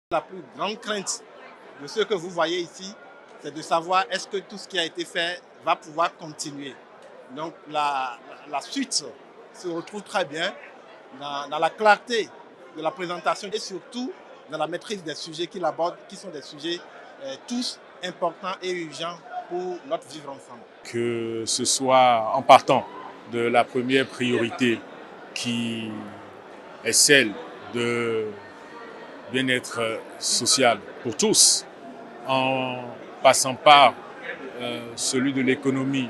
La plus grande crainte de ce que vous voyez ici, c'est de savoir est-ce que tout ce qui a été fait va pouvoir continuer. Donc la suite se retrouve très bien dans la clarté de la présentation et surtout dans la maîtrise des sujets qu'il aborde, qui sont des sujets tous importants et urgents pour notre vivre ensemble. Que ce soit en partant de la première priorité qui est celle de bien-être social pour tous, en passant par celui de l'économie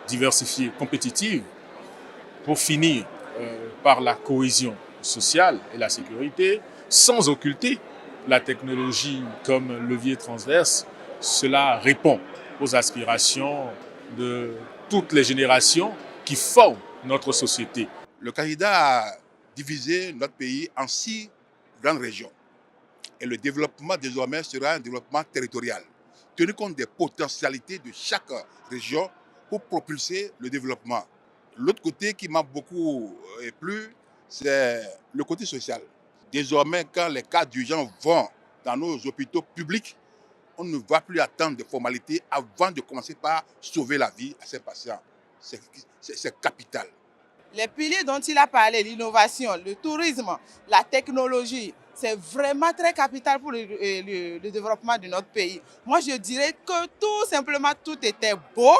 diversifiée, compétitive, pour finir par la cohésion sociale et la sécurité, sans occulter la technologie comme levier transverse. Cela répond aux aspirations de toutes les générations qui forment notre société. Le candidat a divisé notre pays en 6 grandes régions. Et le développement désormais sera un développement territorial, tenu compte des potentialités de chaque région pour propulser le développement. L'autre côté qui m'a beaucoup plu, c'est le côté social. Désormais, quand les cas d'urgence vont dans nos hôpitaux publics, on ne va plus attendre des formalités avant de commencer par sauver la vie à ces patients. C'est capital. Les piliers dont il a parlé, l'innovation, le tourisme, la technologie, c'est vraiment très capital pour le développement de notre pays. Moi, je dirais que tout simplement, tout était beau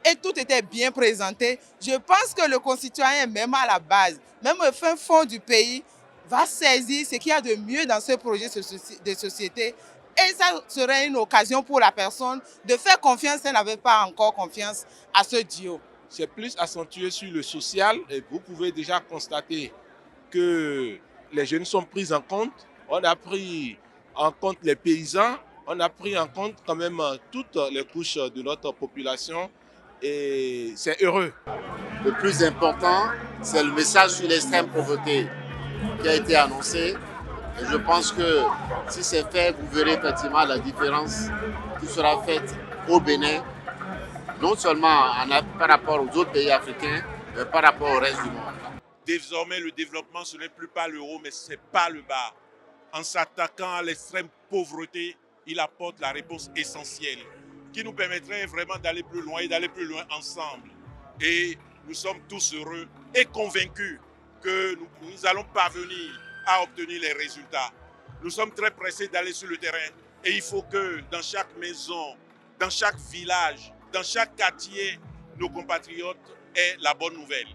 et tout était bien présenté. Je pense que le concitoyen, même à la base, même au fin fond du pays, va saisir ce qu'il y a de mieux dans ce projet de société. Et ça serait une occasion pour la personne de faire confiance si elle n'avait pas encore confiance à ce duo. C'est plus accentué sur le social et vous pouvez déjà constater que les jeunes sont pris en compte. On a pris en compte les paysans, on a pris en compte quand même toutes les couches de notre population et c'est heureux. Le plus important, c'est le message sur l'extrême pauvreté qui a été annoncé. Et je pense que si c'est fait, vous verrez effectivement la différence qui sera faite au Bénin, non seulement par rapport aux autres pays africains, mais par rapport au reste du monde. Désormais, le développement, ce n'est plus pas le haut, mais ce n'est pas le bas. En s'attaquant à l'extrême pauvreté, il apporte la réponse essentielle qui nous permettrait vraiment d'aller plus loin et d'aller plus loin ensemble. Et nous sommes tous heureux et convaincus que nous allons parvenir à obtenir les résultats. Nous sommes très pressés d'aller sur le terrain et il faut que dans chaque maison, dans chaque village, dans chaque quartier, nos compatriotes aient la bonne nouvelle.